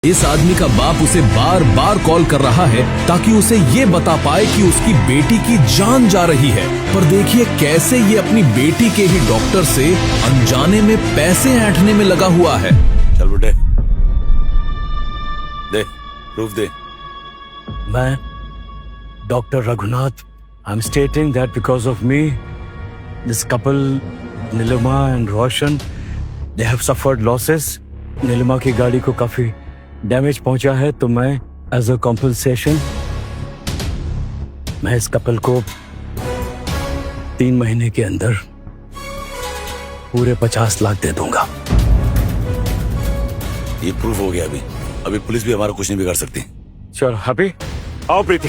इस आदमी का बाप उसे बार बार कॉल कर रहा है ताकि उसे ये बता पाए कि उसकी बेटी की जान जा रही है। पर देखिए कैसे ये अपनी बेटी के ही डॉक्टर से अनजाने में पैसे ऐंठने में लगा हुआ है। चल बेटे, दे प्रूफ दे। मैं doctor Raghunath, I am stating that because of me this couple Neelima and Roshan they have suffered losses. Neelima की गाड़ी को काफी डैमेज पहुंचा है, तो मैं एज अ कॉम्पनसेशन मैं इस कपल को 3 महीने के अंदर पूरे 50 लाख दे दूंगा। ये प्रूफ हो गया। अभी पुलिस भी हमारा कुछ नहीं बिगाड़ सकती। चल अभी आओ प्रीति।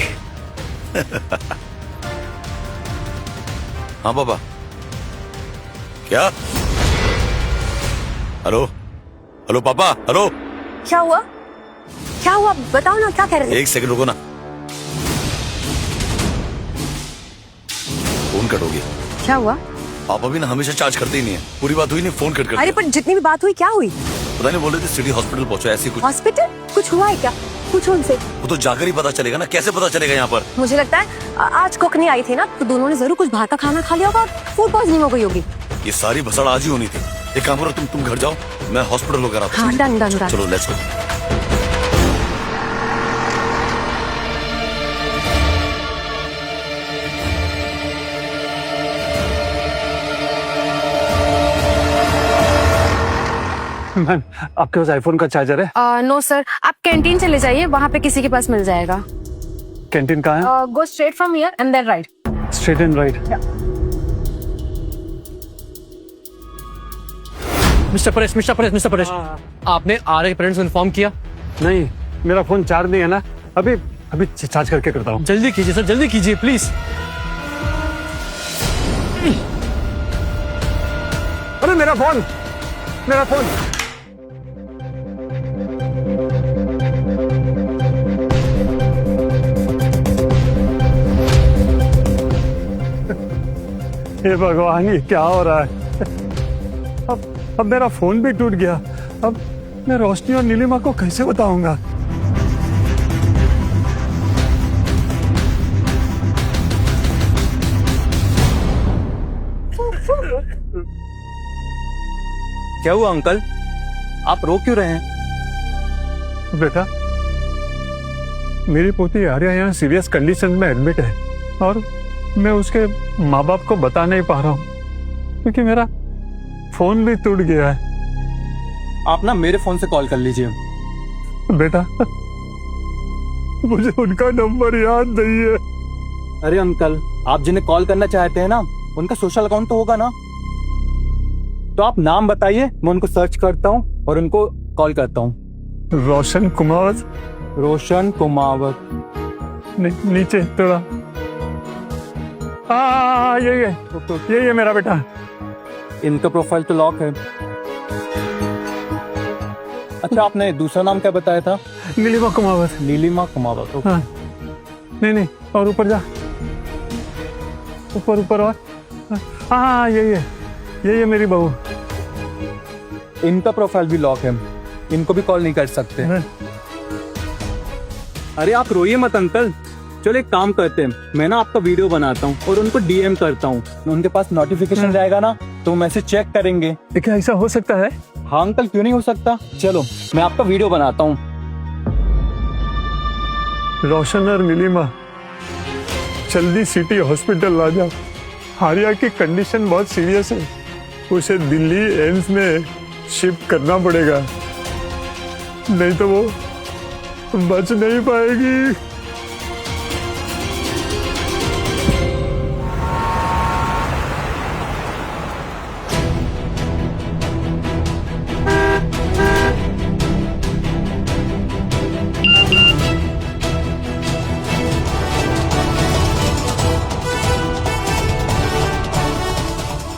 हाँ पापा। क्या? हेलो हेलो पापा, हेलो। क्या हुआ? क्या हुआ बताओ ना, क्या कह रहे थे? एक सेकंड रुको ना, फोन कट हो गया। क्या हुआ? पापा भी ना हमेशा चार्ज करते ही नहीं है। पूरी बात हुई नहीं, फोन कट कर अरे पर जितनी भी बात हुई, क्या हुई? पता नहीं, बोल रहे थे सिटी हॉस्पिटल पहुंचा, ऐसी कुछ। हॉस्पिटल? कुछ हुआ है क्या? पूछो उनसे। वो तो जाकर ही पता चलेगा ना। कैसे पता चलेगा यहाँ पर? मुझे लगता है आज कुक नहीं आई थी ना, तो दोनों ने जरूर कुछ बाहर का खाना खा लिया होगा और फूड पॉइजनिंग हो गई होगी। ये सारी भसड़ आज ही होनी थी। एक काम करो, तुम घर जाओ, मैं हॉस्पिटल होकर आता हूँ। हाँ, डन डन डन। चलो लेट्स गो। मैम, आपके पास आईफोन का चार्जर है? नो सर, आप कैंटीन चले जाइए, वहाँ पे किसी के पास मिल जाएगा। कैंटीन कहाँ है? Go straight from here and then right. Straight and right. Mister Paresh, आपने आर के पेरेंट्स को इन्फॉर्म किया? नहीं, मेरा फोन चार्ज नहीं है ना। अभी चार्ज करके करता हूँ। जल्दी कीजिए सर, जल्दी कीजिए प्लीज। अरे मेरा फोन। हे भगवान, ये क्या हो रहा है? अब मेरा फोन भी टूट गया। अब मैं रोशनी और नीलिमा को कैसे बताऊंगा? क्या हुआ अंकल, आप रो क्यों रहे हैं? बेटा, मेरी पोती आर्या यहाँ सीरियस कंडीशन में एडमिट है और मैं उसके माँ बाप को बता नहीं पा रहा हूँ क्योंकि मेरा फोन भी टूट गया है। आप ना मेरे फोन से कॉल कर लीजिए। बेटा, मुझे उनका नंबर याद नहीं है। अरे अंकल, आप जिन्हें कॉल करना चाहते हैं ना, उनका सोशल अकाउंट तो होगा ना, तो आप नाम बताइए, मैं उनको सर्च करता हूँ और उनको कॉल करता हूँ। रोशन कुमावत। नीचे थोड़ा। ये मेरा बेटा। इनका प्रोफाइल तो लॉक है। अच्छा, आपने दूसरा नाम क्या बताया था? नीलिमा कुमावत। ओके। हाँ। नहीं, और ऊपर जा। ऊपर और। हाँ, ये मेरी बहू। इनका प्रोफाइल भी लॉक है, इनको भी कॉल नहीं कर सकते। अरे आप रोइए मत अंकल, चलो एक काम करते हैं, मैं ना आपका वीडियो बनाता हूँ और उनको डीएम करता हूँ। उनके पास नोटिफिकेशन जाएगा ना, तो मैसेज चेक करेंगे। क्या ऐसा हो सकता है? हाँ अंकल, क्यों नहीं हो सकता। चलो मैं आपका वीडियो बनाता हूँ। रोशन और नीलिमा, जल्दी सिटी हॉस्पिटल आ जाओ। आर्या की कंडीशन बहुत सीरियस है, उसे दिल्ली एम्स में शिफ्ट करना पड़ेगा, नहीं तो वो बच नहीं पाएगी।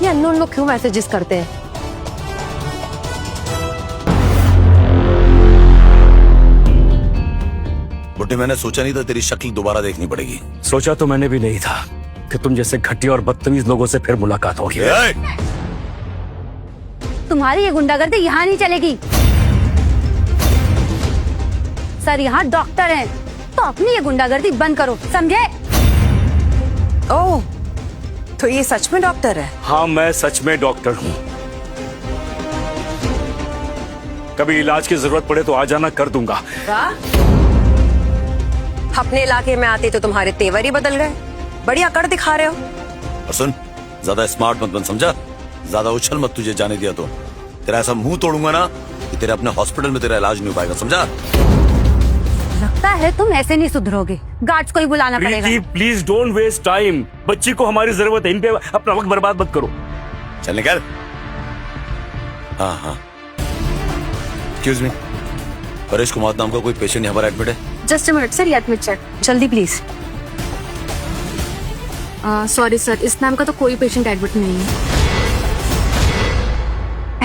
ये अननोन लोग क्यों मैसेजेस करते हैं? बुड्ढे, मैंने सोचा नहीं था तेरी शक्ल दोबारा देखनी पड़ेगी। सोचा तो मैंने भी नहीं था कि तुम जैसे घटिया और बदतमीज लोगों से फिर मुलाकात होगी। तुम्हारी ये गुंडागर्दी यहाँ नहीं चलेगी। सर यहाँ डॉक्टर हैं, तो अपनी ये गुंडागर्दी बंद करो, समझे? ओह, तो ये सच में डॉक्टर है? हाँ, मैं सच में डॉक्टर हूँ। कभी इलाज की जरूरत पड़े तो आ जाना, कर दूंगा। अपने इलाके में आते तो तुम्हारे तेवर ही बदल गए। बड़ी अकड़ दिखा रहे हो। और सुन, ज्यादा स्मार्ट मत बन, समझा? ज्यादा उछल मत, तुझे जाने दिया तो तेरा ऐसा मुंह तोड़ूंगा ना कि तेरे अपने हॉस्पिटल में तेरा इलाज नहीं हो पाएगा, समझा? लगता है तुम ऐसे नहीं सुधरोगे, गार्ड्स को ही बुलाना पड़ेगा। प्रीति, प्लीज डोंट वेस्ट टाइम। बच्ची को हमारी जरूरत है, इन पे अपना वक्त बर्बाद मत करो। चल निकल। हाँ, एक्सक्यूज मी, परेश कुमार नाम का कोई पेशेंट यहाँ पर एडमिट है? जस्ट अ मिनट सर, ये एडमिट चेक। जल्दी प्लीज। सॉरी सर, इस नाम का तो कोई पेशेंट एडमिट नहीं है।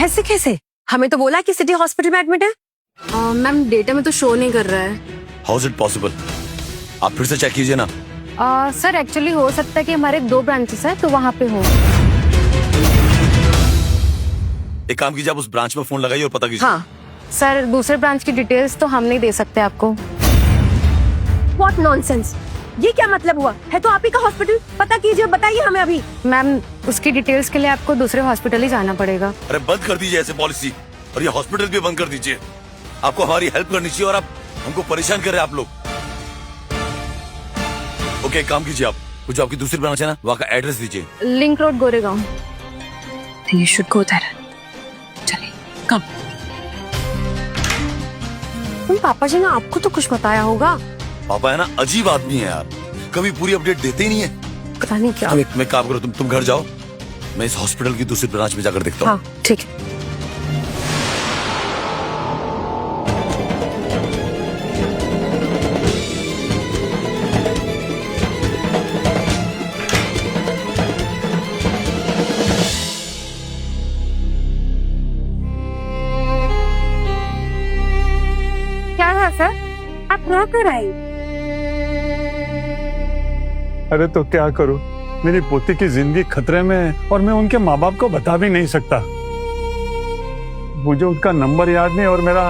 ऐसे कैसे? हमें तो बोला कि सिटी हॉस्पिटल में एडमिट है। मैम, डेटा में तो शो नहीं कर रहा है। How is it possible? आप फिर से चेक कीजिए ना। सर एक्चुअली हो सकता है कि हमारे 2 ब्रांचेस है, तो वहाँ पे हो। एक काम कीजिए, आप उस ब्रांच में फोन लगाइए और पता कीजिए। हाँ सर, दूसरे ब्रांच की डिटेल्स तो हम नहीं दे सकते आपको। व्हाट नॉनसेंस, ये क्या मतलब हुआ? है तो आप ही का हॉस्पिटल, पता कीजिए, बताइए हमें अभी। मैम, उसकी डिटेल्स के लिए आपको दूसरे हॉस्पिटल ही जाना पड़ेगा। अरे बंद कर दीजिए ऐसे पॉलिसी, और ये हॉस्पिटल भी बंद कर दीजिए। आपको हमारी हेल्प करनी चाहिए और आप हमको परेशान कर रहे हैं आप लोग। ओके, एक काम कीजिए, आप वो जो आपकी दूसरी ब्रांच है ना, वहाँ का एड्रेस दीजिए। Link road, Goregaon. You should go there. चलिए, कम। तुम पापा जी ने आपको तो कुछ बताया होगा। पापा है ना, अजीब आदमी है यार, कभी पूरी अपडेट देते ही नहीं है। पता नहीं क्या। मैं काम करो, तुम घर जाओ, मैं इस हॉस्पिटल की दूसरी ब्रांच में जाकर देखता हूँ। हाँ ठीक है। क्या हुआ सर, आप रो कर आई? अरे तो क्या करूं, मेरी पोती की जिंदगी खतरे में है और मैं उनके माँ बाप को बता भी नहीं सकता। मुझे उनका नंबर याद नहीं और मेरा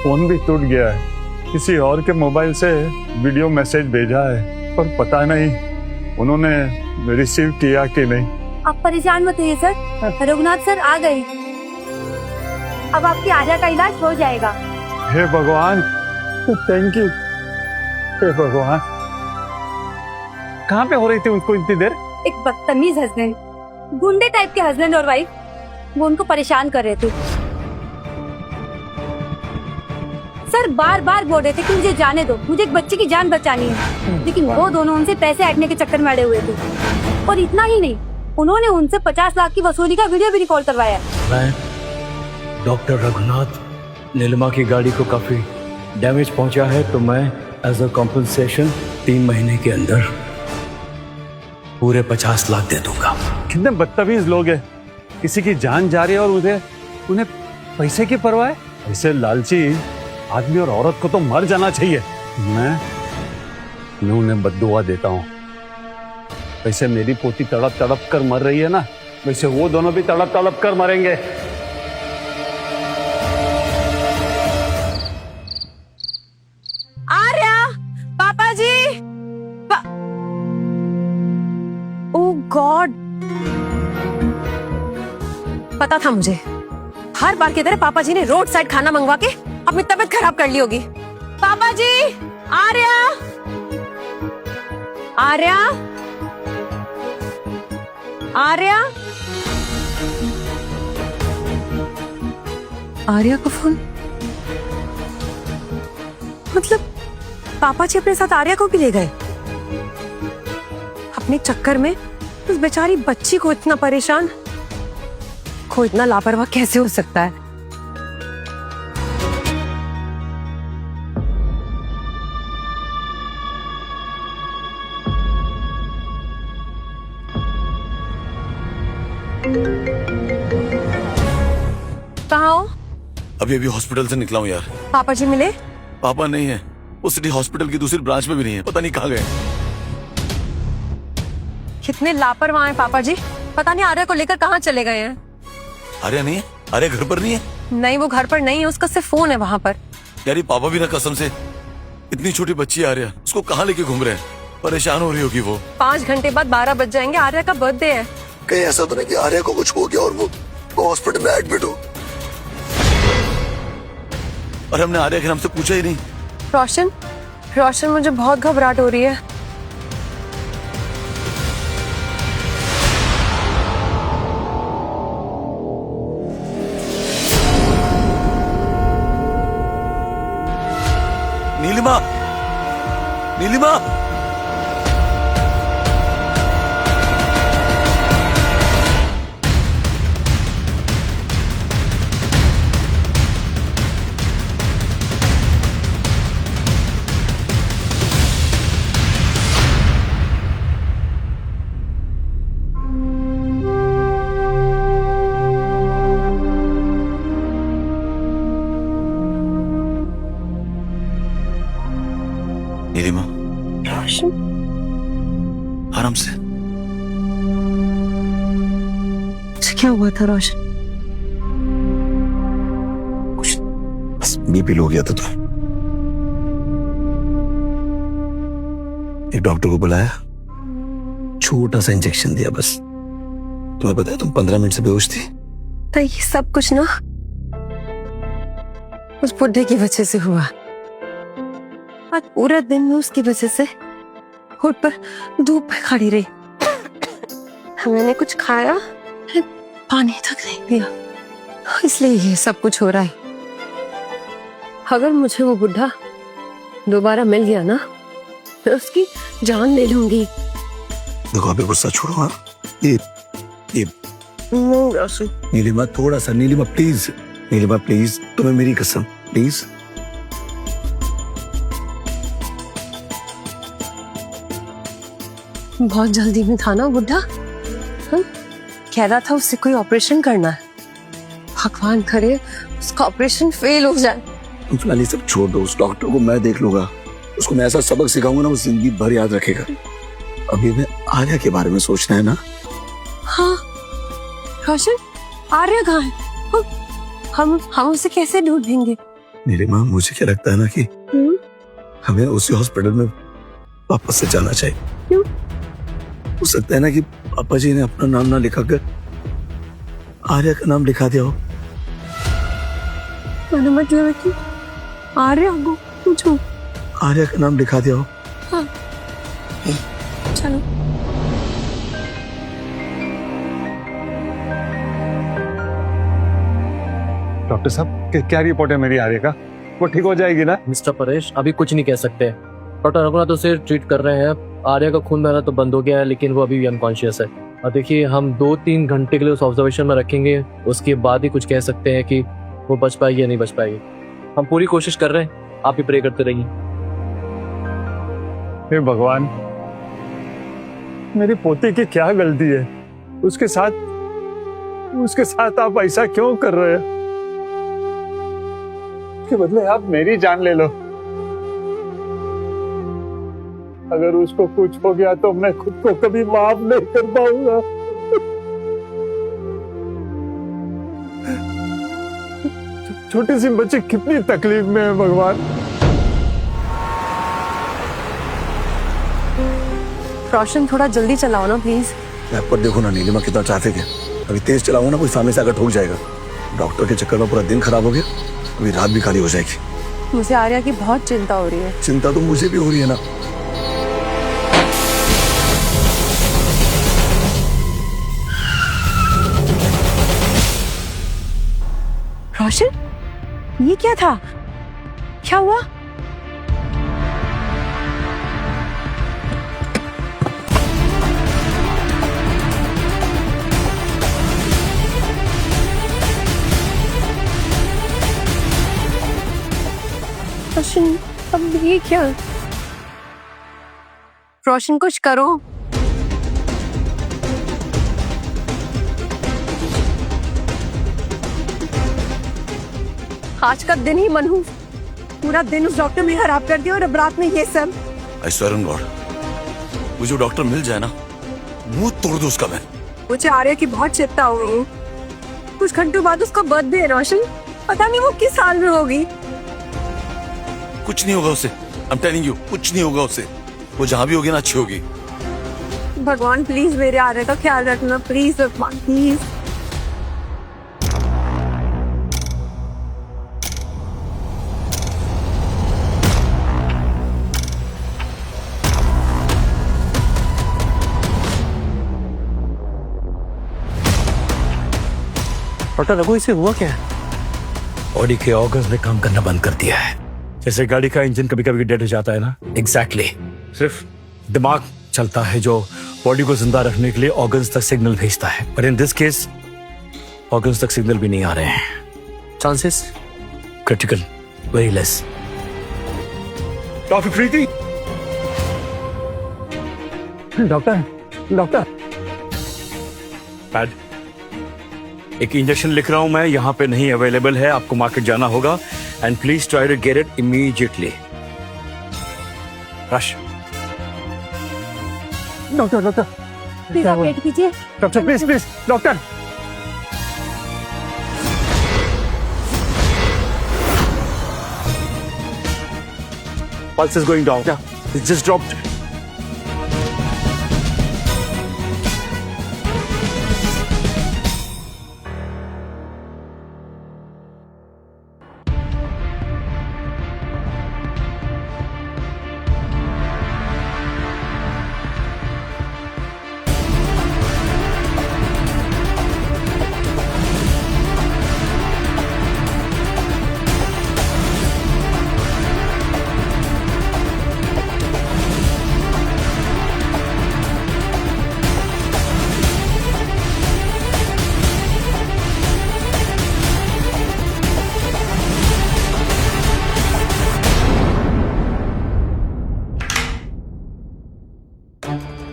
फोन भी टूट गया है। किसी और के मोबाइल से वीडियो मैसेज भेजा है पर पता नहीं उन्होंने रिसीव किया कि नहीं। आप परेशान मत होइए सर, रघुनाथ सर आ गए। अब आपकी आर्या का इलाज हो जाएगा। हे भगवान, थैंक यू। हे भगवान, कहाँ पे हो रही थी उनको इतनी देर? एक बदतमीज हस्बैंड, गुंडे टाइप के हस्बैंड और वाइफ, वो उनको परेशान कर रहे थे। सर बार बार बोल रहे थे कि मुझे जाने दो, मुझे एक बच्चे की जान बचानी है, लेकिन वो दोनों उनसे पैसे हटने के चक्कर में अड़े हुए थे। और इतना ही नहीं, उन्होंने उनसे 50 लाख की वसूली का वीडियो भी रिकॉर्ड करवाया। मैं डॉक्टर रघुनाथ, नीलिमा की गाड़ी को काफी डैमेज पहुंचा है, तो मैं एज अ कॉम्पनसेशन 3 महीने के अंदर पूरे 50 लाख दे दूंगा। कितने बदतमीज लोग हैं, किसी की जान जा रही है और उन्हें पैसे की परवाह है। ऐसे लालची आदमी और औरत को तो मर जाना चाहिए। मैं उन्हें बद्दुआ देता हूँ। वैसे मेरी पोती तड़प तड़प कर मर रही है ना, वैसे वो दोनों भी तड़प तड़प कर मरेंगे। आर्या, पापा जी। ओह गॉड, पता था मुझे। हर बार की तरह पापा जी ने रोड साइड खाना मंगवा के अपनी तबीयत खराब कर ली होगी। पापा जी, आर्या, आर्या, आर्या, आर्या का फोन। मतलब पापा जी अपने साथ आर्या को भी ले गए। अपने चक्कर में उस बेचारी बच्ची को इतना परेशान, को इतना लापरवाह कैसे हो सकता है? कहाँ हो? अभी अभी हॉस्पिटल से निकला हूँ यार। पापा जी मिले? पापा नहीं है, वो सिटी हॉस्पिटल की दूसरी ब्रांच में भी नहीं है, पता नहीं कहाँ गए। कितने लापरवाह हैं पापा जी, पता नहीं आर्या को लेकर कहाँ चले गए हैं। आर्या नहीं है? आर्या घर पर नहीं है? नहीं, वो घर पर नहीं है, उसका सिर्फ फोन है वहाँ पर। यार ये पापा भी ना कसम से इतनी छोटी बच्ची आ रही है, उसको कहाँ लेके घूम रहे हैं? परेशान हो रही होगी वो। 5 घंटे बाद 12 बज जाएंगे, आर्या का बर्थडे है। कहीं ऐसा तो नहीं कि आर्या को कुछ हो गया और वो हॉस्पिटल में एडमिट हो? और हमने आर्या के नाम से पूछा ही नहीं। रोशन, रोशन मुझे बहुत घबराहट हो रही है। नीलिमा, नीलिमा, नीलिमा, रोशन, आराम से। मुझे क्या हुआ था रोशन? बस बीपी लो गया था तो एक डॉक्टर को बुलाया, छोटा सा इंजेक्शन दिया बस। तुम्हें पता है तुम 15 मिनट से बेहोश थी। तो ये सब कुछ ना उस बुढ़े की वजह से हुआ। आज पूरा दिन मैं उसकी वजह से होठ पर धूप में खड़ी रही। मैंने कुछ खाया, पानी तक नहीं पिया, इसलिए ये सब कुछ हो रहा है। अगर मुझे वो बुढ़ा दोबारा मिल गया ना, मैं उसकी जान ले लूंगी। देखो अभी गुस्सा छोड़ो। हाँ, ये नीलिमा थोड़ा सा, नीलिमा प्लीज, नीलिमा प्लीज, तुम्हें मेरी कसम प्लीज। बहुत जल्दी में था ना बुढ़ा, कह रहा था उससे कोई ऑपरेशन करना है। भगवान करे उसका ऑपरेशन फेल हो जाए। तुम फिलहाल ये सब छोड़ दो, उस डॉक्टर को मैं देख लूंगा। उसको मैं ऐसा सबक सिखाऊंगा ना, वो जिंदगी भर याद रखेगा। अभी मैं आर्या के बारे में सोचना है ना। हाँ रोशन, आर्या कहाँ है? हम उसे कैसे ढूंढेंगे? नीलिमा, मुझे क्या लगता है ना कि हमें उसी हॉस्पिटल में वापस से जाना चाहिए। क्यों? हो सकता है ना कि पापा जी ने अपना नाम ना लिखा कर आर्या का नाम लिखा दिया हो। मैंने मतलब है कि आर्या को पूछो, आर्या का नाम लिखा दिया हो। हाँ चलो। डॉक्टर साहब क्या रिपोर्ट है मेरी आर्या का? वो ठीक हो जाएगी ना? मिस्टर परेश, अभी कुछ नहीं कह सकते। डॉक्टर रघुनाथ उसे ट्रीट कर रहे हैं। आर्या का खून बहना तो बंद हो गया है, लेकिन वो अभी भी अनकॉन्शियस है। और देखिए, हम 2-3 घंटे के लिए उस ऑब्जर्वेशन में रखेंगे, उसके बाद ही कुछ कह सकते हैं कि वो बच पाएगी या नहीं बच पाएगी। हम पूरी कोशिश कर रहे हैं, आप भी प्रे करते रहिए। हे भगवान, मेरी पोती की क्या गलती है? उसके साथ आप ऐसा क्यों कर रहे हैं? उसके बदले आप मेरी जान ले लो। अगर उसको कुछ हो गया तो मैं खुद को कभी माफ नहीं कर पाऊंगा। छोटी सी बच्ची कितनी तकलीफ में है भगवान। रोशन, थोड़ा जल्दी चलाओ ना प्लीज। मैप पर देखो ना नीलिमा, कितना ट्रैफिक है। अभी तेज चलाऊंगा ना, कोई सामने से आकर ठोक जाएगा। डॉक्टर के चक्कर में पूरा दिन खराब हो गया, अभी रात भी खाली हो जाएगी। मुझे आर्या की बहुत चिंता हो रही है। चिंता तो मुझे भी हो रही है ना। रोशन, ये क्या था? क्या हुआ? रोशन, अब ये क्या? रोशन, कुछ करो। आज का दिन ही मनहूस, पूरा दिन उस डॉक्टर ने खराब कर दिया और अब रात में ये सब। I swear on God, मुझे डॉक्टर मिल जाए ना, मुंह तोड़ दो उसका मैं। मुझे आर्या की बहुत चिंता हो रही है। कुछ घंटों बाद उसका बर्थडे है रोशन, पता नहीं वो किस हाल में होगी। कुछ नहीं होगा उसे, I'm telling you, कुछ नहीं होगा उससे। वो जहां भी होगी ना अच्छी होगी। भगवान प्लीज मेरे आर्य का ख्याल रखना, प्लीज भगवान प्लीज। डॉक्टर रघु, इसे हुआ क्या है? बॉडी के ऑर्गन्स ने काम करना बंद कर दिया है। जैसे गाड़ी का इंजन कभी कभी डेड हो जाता है ना, एग्जैक्टली सिर्फ दिमाग चलता है जो बॉडी को जिंदा रखने के लिए ऑर्गन्स तक सिग्नल भेजता है। पर इन दिस केस ऑर्गन्स तक सिग्नल भी नहीं आ रहे हैं। Chances critical, very less. Doctor Preeti, doctor doctor pad, एक इंजेक्शन लिख रहा हूं मैं, यहां पे नहीं अवेलेबल है, आपको मार्केट जाना होगा and please try to get it immediately. Rush. Doctor doctor please आप वेट कीजिए। Doctor please please doctor. Pulse is going down. Yeah, it's just dropped.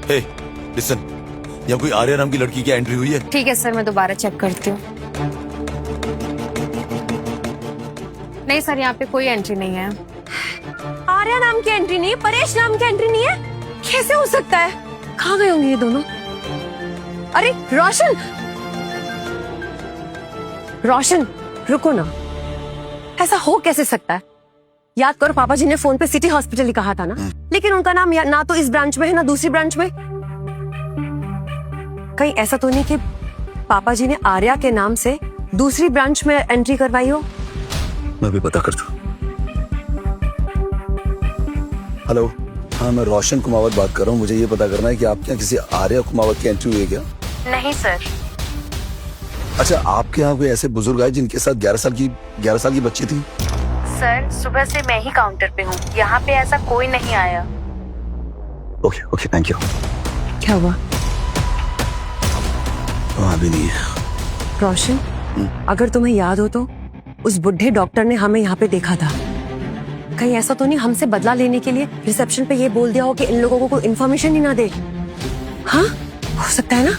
Hey, listen, यहाँ कोई आर्या नाम की लड़की की एंट्री हुई है? ठीक है सर, मैं दोबारा चेक करती हूँ। नहीं सर, यहाँ पे कोई एंट्री नहीं है। आर्या नाम की एंट्री नहीं है, परेश नाम की एंट्री नहीं है। कैसे हो सकता है? कहाँ गए होंगे ये दोनों? अरे रोशन, रोशन रुको ना, ऐसा हो कैसे सकता है? याद करो, पापा जी ने फोन पे सिटी हॉस्पिटल ही कहा था ना, लेकिन उनका नाम ना तो इस ब्रांच में है ना दूसरी ब्रांच में। कहीं ऐसा तो नहीं कि पापा जी ने आर्या के नाम से दूसरी ब्रांच में एंट्री करवाई हो? मैं भी पता करता हूँ। हेलो, हाँ मैं रोशन कुमावत बात कर रहा हूँ। मुझे ये पता करना है कि आपके यहाँ किसी आर्या कुमावत की एंट्री हुई है क्या? नहीं सर। अच्छा, आपके यहाँ कोई ऐसे बुजुर्ग आए जिनके साथ 11 साल की बच्ची थी? सर, सुबह से मैं ही काउंटर पे हूँ, यहाँ पे ऐसा कोई नहीं आया। Okay okay, thank you. क्या हुआ? वहाँ भी नहीं है। रोशन, अगर तुम्हें याद हो तो उस बुढ़े डॉक्टर ने हमें यहाँ पे देखा था। कहीं ऐसा तो नहीं हमसे बदला लेने के लिए रिसेप्शन पे ये बोल दिया हो कि इन लोगों को कोई इन्फॉर्मेशन ही ना दे? हाँ, हो सकता है ना।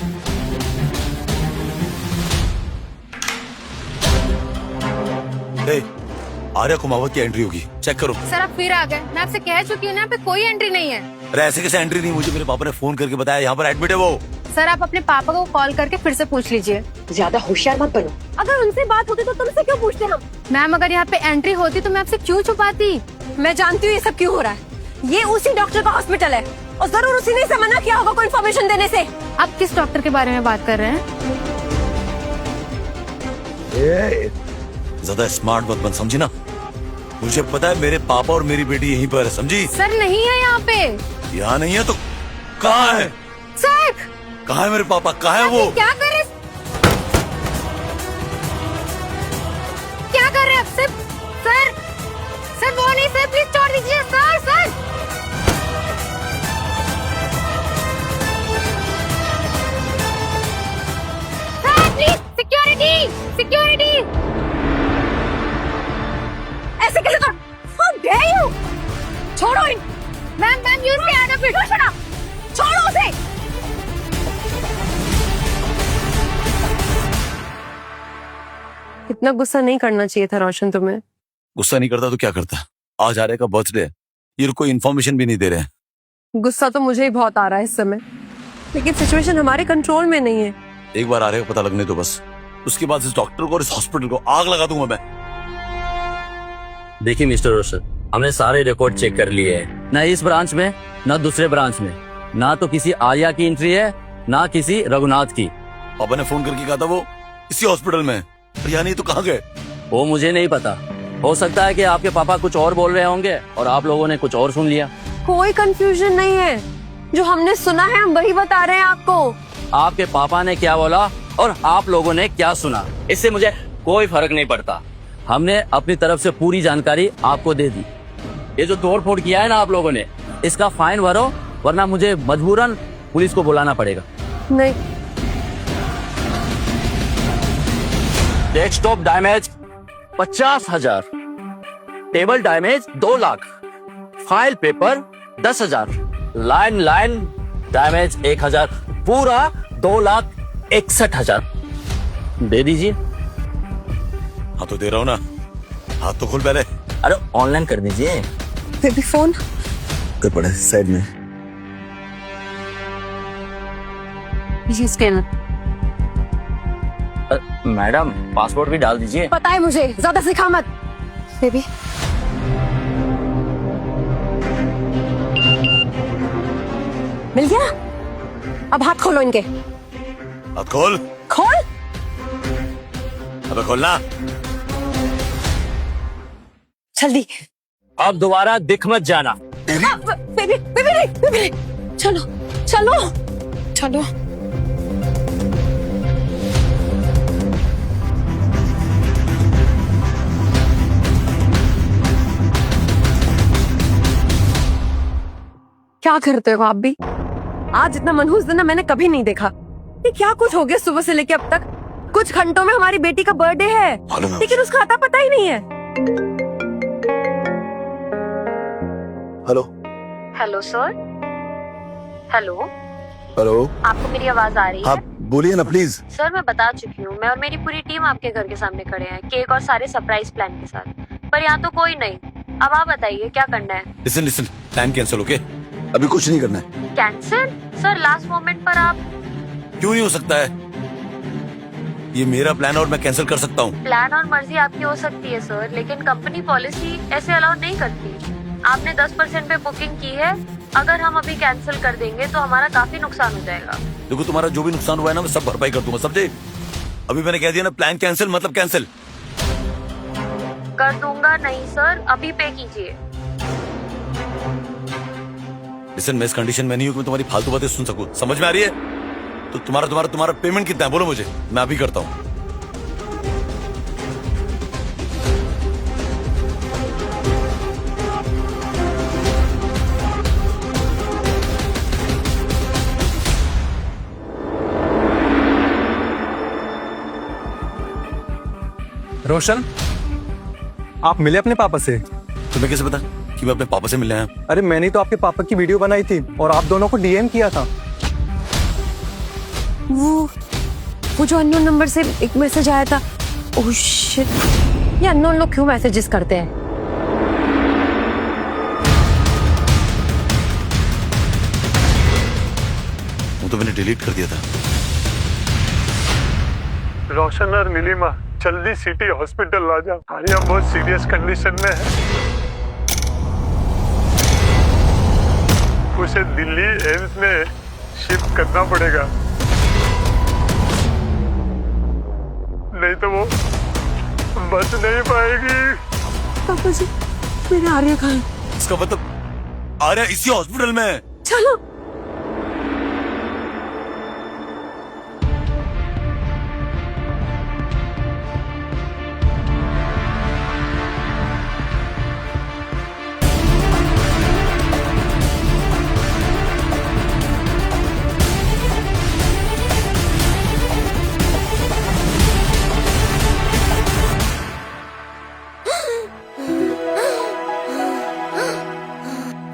हे, आर्या कुमावत की एंट्री होगी, चेक करो। सर आप फिर आ गए, मैं आपसे कह चुकी हूँ ना, यहाँ पे कोई एंट्री नहीं है। अरे ऐसे कैसे एंट्री नहीं? मुझे मेरे पापा ने फोन करके बताया यहाँ पर एडमिट है वो। सर आप अपने पापा को कॉल करके फिर से पूछ लीजिए। ज्यादा होशियार मत बनो। अगर उनसे बात होती तो तुमसे क्यों पूछते हम? मैम अगर यहाँ पे एंट्री होती तो मैं आपसे क्यों छुपाती? मैं जानती हूँ ये सब क्यों हो रहा है। ये उसी डॉक्टर का हॉस्पिटल है और जरूर उसी ने इसे मना किया होगा कोई इन्फॉर्मेशन देने से। आप किस डॉक्टर के बारे में बात कर रहे हैं? ज्यादा स्मार्ट मत बन, समझी ना? मुझे पता है मेरे पापा और मेरी बेटी यहीं पर है, समझी? सर नहीं है यहाँ पे। यहाँ नहीं है तो कहाँ है? सर कहाँ है मेरे पापा? कहाँ है वो? क्या कर रहे हैं आप? सर वो नहीं सर, प्लीज छोड़ दीजिए सर। Sir please, security. ऐसे कैसे कर? How dare you? छोड़ो इन। मैम यू से आना फिर। छोड़ो उसे। इतना गुस्सा नहीं करना चाहिए था रोशन तुम्हें। गुस्सा नहीं करता तो क्या करता? आज आर्या का बर्थडे है, ये कोई इन्फॉर्मेशन भी नहीं दे रहे हैं। गुस्सा तो मुझे ही बहुत आ रहा है इस समय, लेकिन सिचुएशन हमारे कंट्रोल में नहीं है। एक बार आर्या का पता लगने दो बस, उसके बाद इस डॉक्टर को और इस हॉस्पिटल को आग लगा दूंगा मैं। देखिए मिस्टर रोशन, हमने सारे रिकॉर्ड चेक कर लिए हैं। न इस ब्रांच में न दूसरे ब्रांच में, ना तो किसी आर्या की एंट्री है ना किसी रघुनाथ की। पापा ने फोन करके कहा था वो इसी हॉस्पिटल में है। पर यहाँ नहीं तो कहाँ गए? वो मुझे नहीं पता, हो सकता है कि आपके पापा कुछ और बोल रहे होंगे और आप लोगों ने कुछ और सुन लिया। कोई कंफ्यूजन नहीं है, जो हमने सुना है हम वही बता रहे हैं आपको। आपके पापा ने क्या बोला और आप लोगों ने क्या सुना, इससे मुझे कोई फर्क नहीं पड़ता। हमने अपनी तरफ से पूरी जानकारी आपको दे दी। ये जो तोड़ फोड़ किया है ना आप लोगों ने, इसका फाइन भरो, वरना मुझे मजबूरन पुलिस को बुलाना पड़ेगा। नहीं, desktop damage 50,000, table damage 2 lakh, file paper 10,000, line damage 1,000, पूरा 2,61,000। दे दीजिए। हाँ तो दे रहा हूँ ना, हाथ तो खोल पहले। अरे ऑनलाइन कर दीजिए। बेबी फोन कर पड़े साइड में। ये स्कैनर। मैडम पासपोर्ट भी डाल दीजिए। पता है मुझे, ज्यादा सिखा मत। बेबी मिल गया, अब हाथ खोलो इनके। हाथ खोल। खोल। अबे खोलना। जल्दी। अब दोबारा दिख मत जाना। बेबी बेबी नहीं। चलो चलो चलो। क्या करते हो आप भी? आज इतना मनहूस दिन ना मैंने कभी नहीं देखा। ये क्या कुछ हो गया सुबह से लेके अब तक? कुछ घंटों में हमारी बेटी का बर्थडे है, लेकिन उसका आता पता ही नहीं है। Hello. Hello sir. Hello. Hello. आपको मेरी आवाज आ रही है? हाँ बोलिए ना प्लीज। सर मैं बता चुकी हूँ, मैं और मेरी पूरी टीम आपके घर के सामने खड़े हैं, केक और सारे सरप्राइज प्लान के साथ। पर यहाँ तो कोई नहीं। अब आप बताइए क्या करना है? Listen plan cancel. ओके, अभी कुछ नहीं करना है। कैंसिल? सर लास्ट मोमेंट पर आप। क्यों नहीं हो सकता है? ये मेरा प्लान और मैं कैंसिल कर सकता हूँ। प्लान और मर्जी आपकी हो सकती है सर, लेकिन कंपनी पॉलिसी ऐसे अलाउ नहीं करती। आपने 10% पे बुकिंग की है, अगर हम अभी कैंसिल कर देंगे तो हमारा काफी नुकसान हो जाएगा। देखो तुम्हारा जो भी नुकसान हुआ है ना मैं सब भरपाई कर दूंगा, समझे? अभी मैंने कह दिया ना प्लान कैंसिल मतलब कैंसिल। कर दूंगा नहीं सर, अभी पे कीजिए। लिसन, मैं इस कंडीशन में नहीं हूँ कि मैं तुम्हारी फालतू बातें सुन सकूं। समझ में आ रही है? तो तुम्हारा पेमेंट कितना है बोलो मुझे, मैं अभी करता हूँ। रोशन, आप मिले अपने पापा से? तुम्हें कैसे पता कि मैं अपने पापा से मिलने आया? अरे मैंने तो आपके पापा की वीडियो बनाई थी और आप दोनों को डीएम किया था। वो जो अननोन नंबर से एक मैसेज आया था। ओह शिट, ये अननोन लोग क्यों मैसेजेस करते हैं? वो तो मैंने डिलीट कर दिया था। रोशन और नीलिमा जल्दी सिटी हॉस्पिटल आ जाओ, आर्या बहुत सीरियस कंडीशन में है। उसे दिल्ली एम्स में शिफ्ट करना पड़ेगा, नहीं तो वो बच नहीं पाएगी। पापा जी, मेरे आर्या कहाँ है? इसका मतलब आर्या इसी हॉस्पिटल में है। चलो।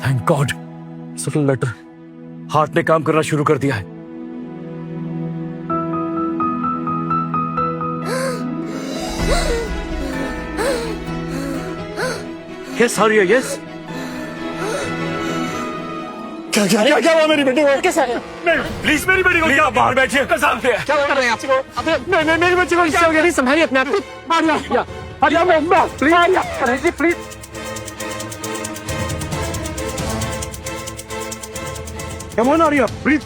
थैंक गॉड, सटल लेटर। हार्ट ने काम करना शुरू कर दिया है। Yes Arya, yes. क्या हुआ मेरी बेटी को? कैसा है? प्लीज मेरी बेटी को क्या? बाहर बैठिए। क्या कर रहे हैं आप? नहीं, मेरी बच्ची को क्या हो गया? संभालिए अपने आप को। Arya, please. Come on, Arya. Breathe.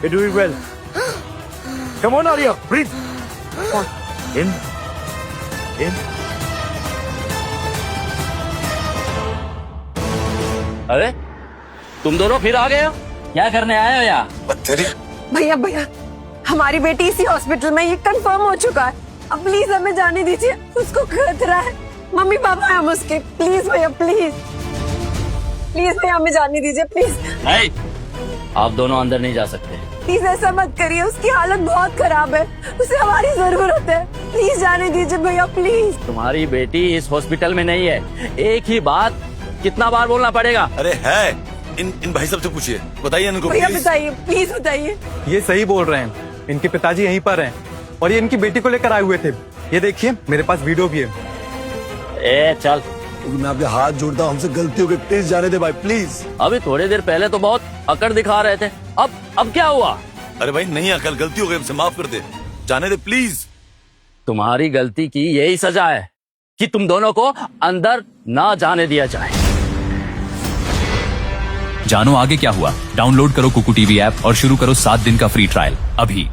You're doing well. Come on, Arya. Breathe. Come on. In. अरे तुम दोनों फिर आ गए हो? क्या करने आए हो यहाँ? भैया भैया, हमारी बेटी इसी हॉस्पिटल में, ये कंफर्म हो चुका है। अब प्लीज हमें जाने दीजिए, उसको खतरा है। मम्मी पापा हैं हम उसके। प्लीज भैया, प्लीज प्लीज भैया, हमें जाने दीजिए प्लीज। नहीं, आप दोनों अंदर नहीं जा सकते। प्लीज ऐसा मत करिए, उसकी हालत बहुत खराब है, उसे हमारी जरूरत है। प्लीज जाने दीजिए भैया, प्लीज। तुम्हारी बेटी इस हॉस्पिटल में नहीं है। एक ही बात कितना बार बोलना पड़ेगा? अरे है, इन भाई साहब से पूछिए, बताइए इनको भैया प्लीज। बताइए, प्लीज बताइए। ये सही बोल रहे हैं, इनके पिताजी यहीं पर हैं और ये इनकी बेटी को लेकर आए हुए थे। ये देखिए, मेरे पास वीडियो भी है। ए चल, मैं आपके हाथ जोड़ता हूँ, हमसे गलती हो गई, प्लीज जाने दे भाई, प्लीज। अभी थोड़ी देर पहले तो बहुत अकड़ दिखा रहे थे, अब क्या हुआ? अरे भाई नहीं अकल, गलती हो गई, हमसे माफ कर दे, जाने दे प्लीज। तुम्हारी गलती की यही सजा है कि तुम दोनों को अंदर ना जाने दिया जाए। जानो आगे क्या हुआ? डाउनलोड करो कुकू टीवी ऐप और शुरू करो 7 दिन का फ्री ट्रायल अभी।